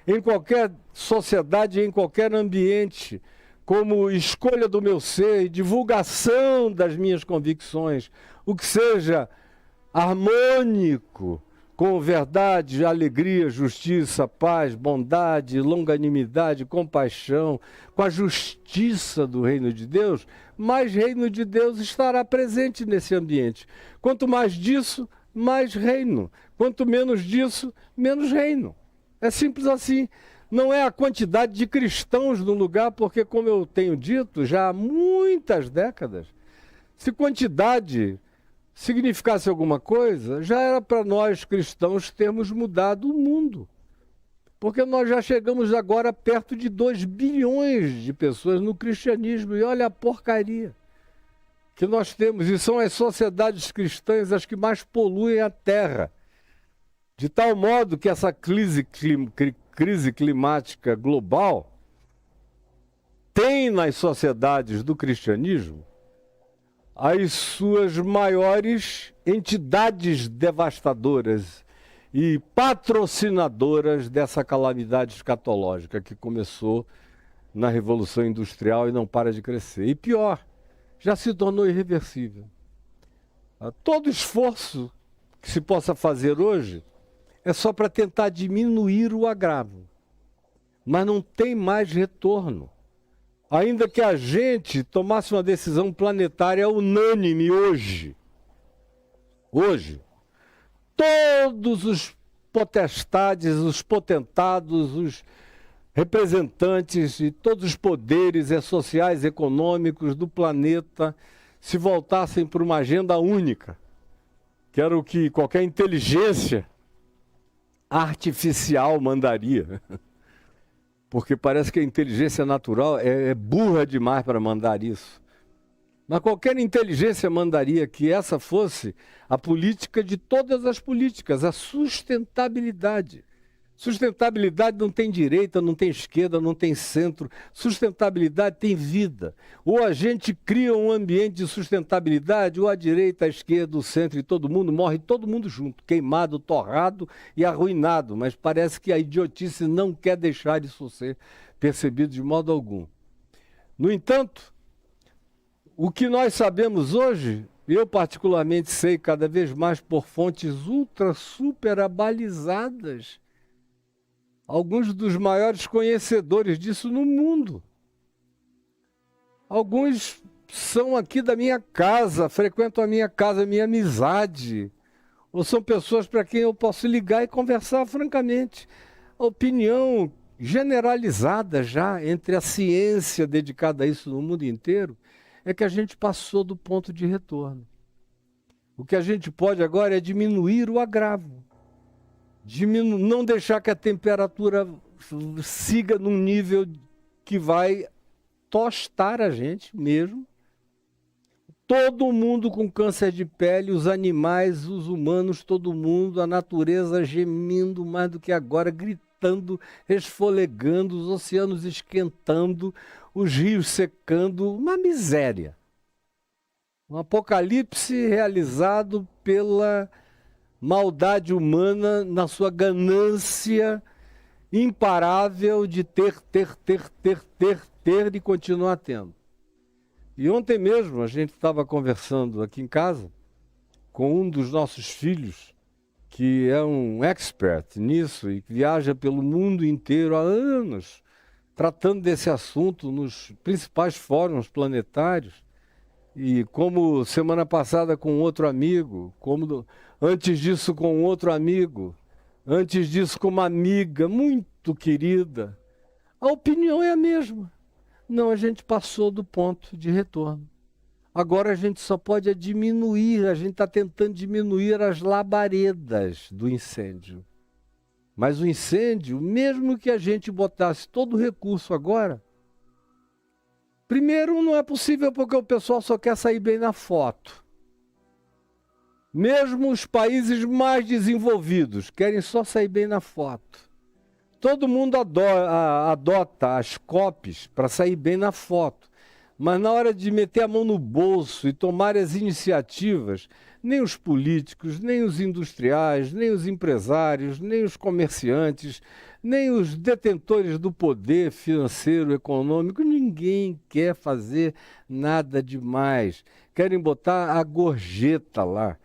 em qualquer sociedade, em qualquer ambiente, como escolha do meu ser e divulgação das minhas convicções, o que seja harmônico, com verdade, alegria, justiça, paz, bondade, longanimidade, compaixão, com a justiça do reino de Deus, mais reino de Deus estará presente nesse ambiente. Quanto mais disso, mais reino. Quanto menos disso, menos reino. É simples assim. Não é a quantidade de cristãos no lugar, porque, como eu tenho dito já há muitas décadas, se quantidade significasse alguma coisa, já era para nós cristãos termos mudado o mundo. Porque nós já chegamos agora perto de 2 bilhões de pessoas no cristianismo. E olha a porcaria que nós temos. E são as sociedades cristãs as que mais poluem a terra. De tal modo que essa crise climática global tem nas sociedades do cristianismo as suas maiores entidades devastadoras e patrocinadoras dessa calamidade escatológica que começou na Revolução Industrial e não para de crescer. E pior, já se tornou irreversível. Todo esforço que se possa fazer hoje é só para tentar diminuir o agravo, mas não tem mais retorno. Ainda que a gente tomasse uma decisão planetária unânime hoje, todos os potestades, os potentados, os representantes e todos os poderes sociais e econômicos do planeta se voltassem para uma agenda única, que era o que qualquer inteligência artificial mandaria. Porque parece que a inteligência natural é burra demais para mandar isso. Mas qualquer inteligência mandaria que essa fosse a política de todas as políticas, a sustentabilidade. Sustentabilidade não tem direita, não tem esquerda, não tem centro. Sustentabilidade tem vida. Ou a gente cria um ambiente de sustentabilidade, ou a direita, a esquerda, o centro e todo mundo morre, todo mundo junto, queimado, torrado e arruinado. Mas parece que a idiotice não quer deixar isso ser percebido de modo algum. No entanto, o que nós sabemos hoje, eu particularmente sei cada vez mais por fontes super abalizadas, alguns dos maiores conhecedores disso no mundo. Alguns são aqui da minha casa, frequentam a minha casa, a minha amizade. Ou são pessoas para quem eu posso ligar e conversar francamente. A opinião generalizada já entre a ciência dedicada a isso no mundo inteiro é que a gente passou do ponto de retorno. O que a gente pode agora é diminuir o agravo. Não deixar que a temperatura siga num nível que vai tostar a gente mesmo. Todo mundo com câncer de pele, os animais, os humanos, todo mundo, a natureza gemindo mais do que agora, gritando, esfolegando, os oceanos esquentando, os rios secando, uma miséria. Um apocalipse realizado pela maldade humana na sua ganância imparável de ter e continuar tendo. E ontem mesmo a gente estava conversando aqui em casa com um dos nossos filhos, que é um expert nisso e que viaja pelo mundo inteiro há anos, tratando desse assunto nos principais fóruns planetários. E como semana passada com outro amigo, como antes disso com outro amigo, antes disso com uma amiga muito querida, a opinião é a mesma. Não, a gente passou do ponto de retorno. Agora a gente só pode diminuir, a gente está tentando diminuir as labaredas do incêndio. Mas o incêndio, mesmo que a gente botasse todo o recurso agora, primeiro não é possível porque o pessoal só quer sair bem na foto. Mesmo os países mais desenvolvidos querem só sair bem na foto. Todo mundo adota as copies para sair bem na foto. Mas na hora de meter a mão no bolso e tomar as iniciativas, nem os políticos, nem os industriais, nem os empresários, nem os comerciantes, nem os detentores do poder financeiro, econômico, ninguém quer fazer nada demais. Querem botar a gorjeta lá.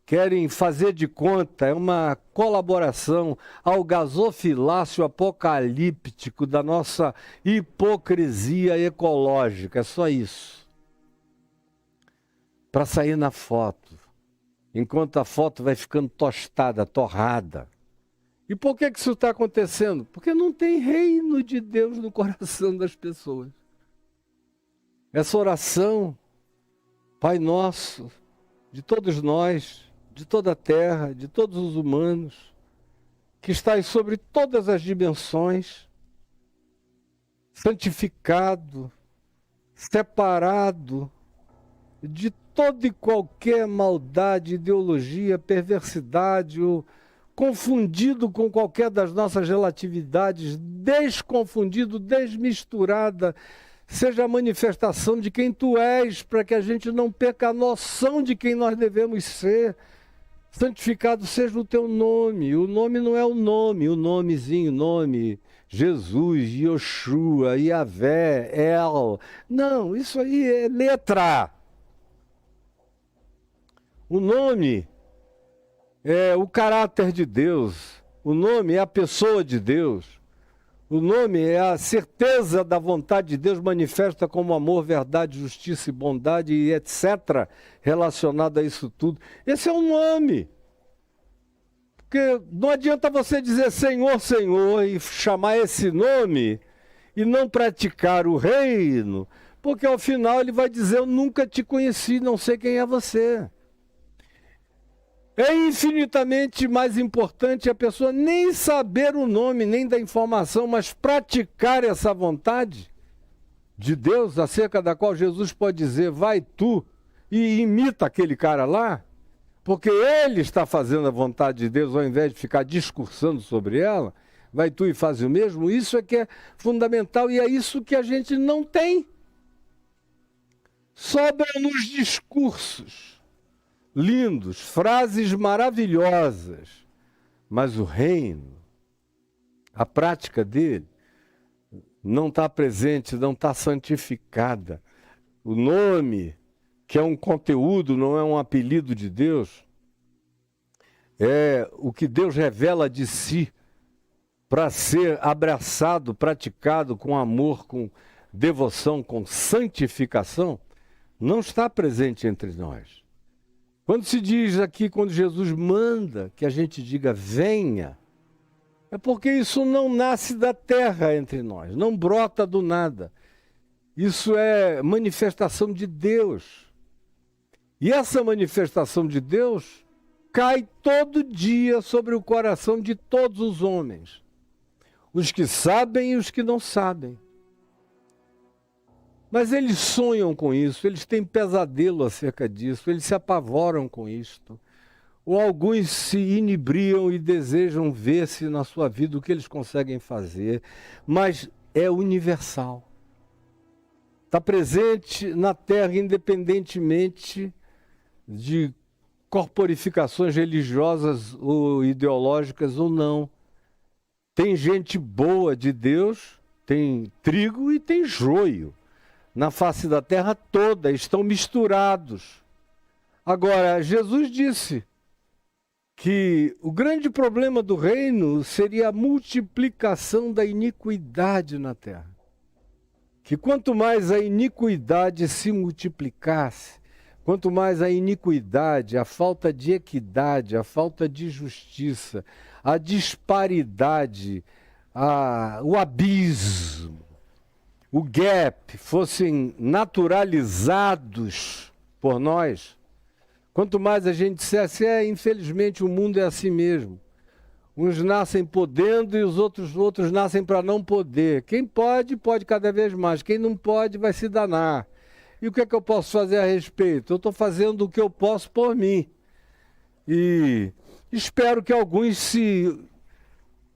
Querem fazer de conta, é uma colaboração ao gasofilácio apocalíptico da nossa hipocrisia ecológica, é só isso. Para sair na foto, enquanto a foto vai ficando tostada, torrada. E por que isso está acontecendo? Porque não tem reino de Deus no coração das pessoas. Essa oração, Pai Nosso, de todos nós, de toda a terra, de todos os humanos, que estás sobre todas as dimensões, santificado, separado de toda e qualquer maldade, ideologia, perversidade, ou confundido com qualquer das nossas relatividades, desconfundido, desmisturada, seja a manifestação de quem tu és, para que a gente não perca a noção de quem nós devemos ser. Santificado seja o teu nome. O nome não é o nomezinho, nome, Jesus, Yoshua, Yahvé, El. Não, isso aí é letra. O nome é o caráter de Deus. O nome é a pessoa de Deus. O nome é a certeza da vontade de Deus manifesta como amor, verdade, justiça e bondade e etc. relacionado a isso tudo. Esse é o nome. Porque não adianta você dizer Senhor, Senhor e chamar esse nome e não praticar o reino, porque ao final ele vai dizer eu nunca te conheci, não sei quem é você. É infinitamente mais importante a pessoa nem saber o nome, nem da informação, mas praticar essa vontade de Deus, acerca da qual Jesus pode dizer, vai tu e imita aquele cara lá, porque ele está fazendo a vontade de Deus ao invés de ficar discursando sobre ela, vai tu e faz o mesmo. Isso é que é fundamental e é isso que a gente não tem. Sobra nos discursos lindos, frases maravilhosas, mas o reino, a prática dele, não está presente, não está santificada. O nome, que é um conteúdo, não é um apelido de Deus, é o que Deus revela de si para ser abraçado, praticado com amor, com devoção, com santificação, não está presente entre nós. Quando se diz aqui, quando Jesus manda que a gente diga venha, é porque isso não nasce da terra entre nós, não brota do nada. Isso é manifestação de Deus. E essa manifestação de Deus cai todo dia sobre o coração de todos os homens. Os que sabem e os que não sabem. Mas eles sonham com isso, eles têm pesadelo acerca disso, eles se apavoram com isto. Ou alguns se inebriam e desejam ver-se na sua vida o que eles conseguem fazer. Mas é universal. Está presente na Terra, independentemente de corporificações religiosas ou ideológicas ou não. Tem gente boa de Deus, tem trigo e tem joio. Na face da terra toda, estão misturados. Agora, Jesus disse que o grande problema do reino seria a multiplicação da iniquidade na terra. Que quanto mais a iniquidade se multiplicasse, quanto mais a iniquidade, a falta de equidade, a falta de justiça, a disparidade, o abismo, o gap fossem naturalizados por nós, quanto mais a gente dissesse, infelizmente o mundo é assim mesmo. Uns nascem podendo e os outros nascem para não poder. Quem pode, pode cada vez mais. Quem não pode, vai se danar. E o que é que eu posso fazer a respeito? Eu estou fazendo o que eu posso por mim. E espero que alguns se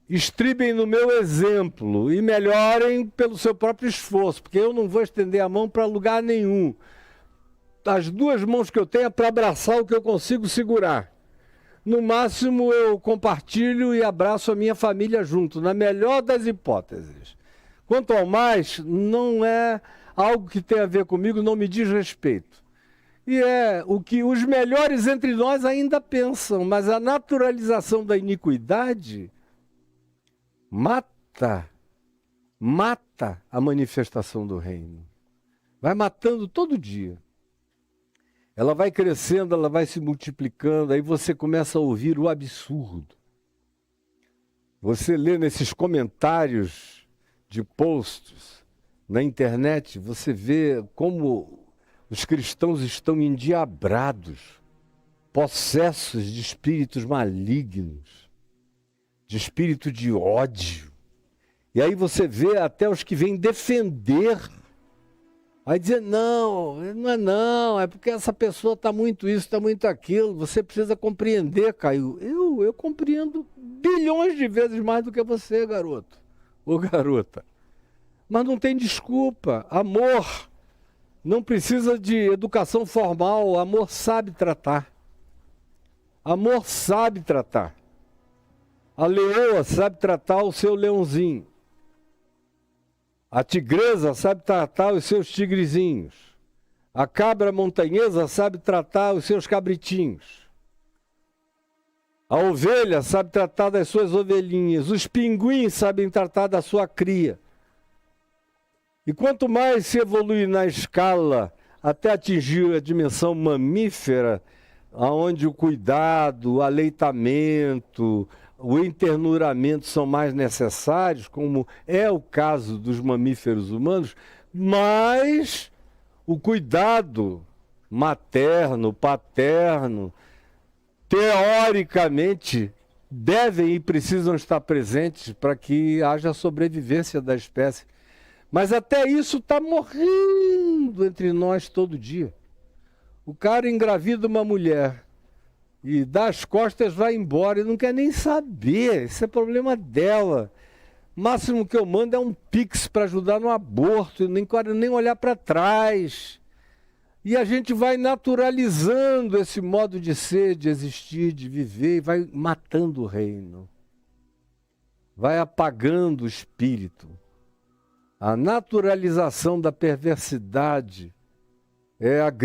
estribem no meu exemplo e melhorem pelo seu próprio esforço, porque eu não vou estender a mão para lugar nenhum. As duas mãos que eu tenho é para abraçar o que eu consigo segurar. No máximo eu compartilho e abraço a minha família junto, na melhor das hipóteses. Quanto ao mais, não é algo que tem a ver comigo, não me diz respeito. E é o que os melhores entre nós ainda pensam, mas a naturalização da iniquidade mata a manifestação do reino. Vai matando todo dia. Ela vai crescendo, ela vai se multiplicando, aí você começa a ouvir o absurdo. Você lê nesses comentários de posts na internet, você vê como os cristãos estão endiabrados, possessos de espíritos malignos, de espírito de ódio. E aí você vê até os que vêm defender. Aí dizer, não é porque essa pessoa está muito isso, está muito aquilo. Você precisa compreender, Caio. Eu compreendo bilhões de vezes mais do que você, garoto ou garota. Mas não tem desculpa. Amor não precisa de educação formal. Amor sabe tratar. Amor sabe tratar. A leoa sabe tratar o seu leãozinho. A tigresa sabe tratar os seus tigrezinhos. A cabra montanhesa sabe tratar os seus cabritinhos. A ovelha sabe tratar das suas ovelhinhas. Os pinguins sabem tratar da sua cria. E quanto mais se evolui na escala até atingir a dimensão mamífera, onde o cuidado, o aleitamento, o enternuramento são mais necessários, como é o caso dos mamíferos humanos, mas o cuidado materno, paterno, teoricamente, devem e precisam estar presentes para que haja sobrevivência da espécie. Mas até isso está morrendo entre nós todo dia. O cara engravida uma mulher e dá as costas, vai embora e não quer nem saber. Isso é problema dela. O máximo que eu mando é um pix para ajudar no aborto, nem olhar para trás. E a gente vai naturalizando esse modo de ser, de existir, de viver, e vai matando o reino. Vai apagando o espírito. A naturalização da perversidade é a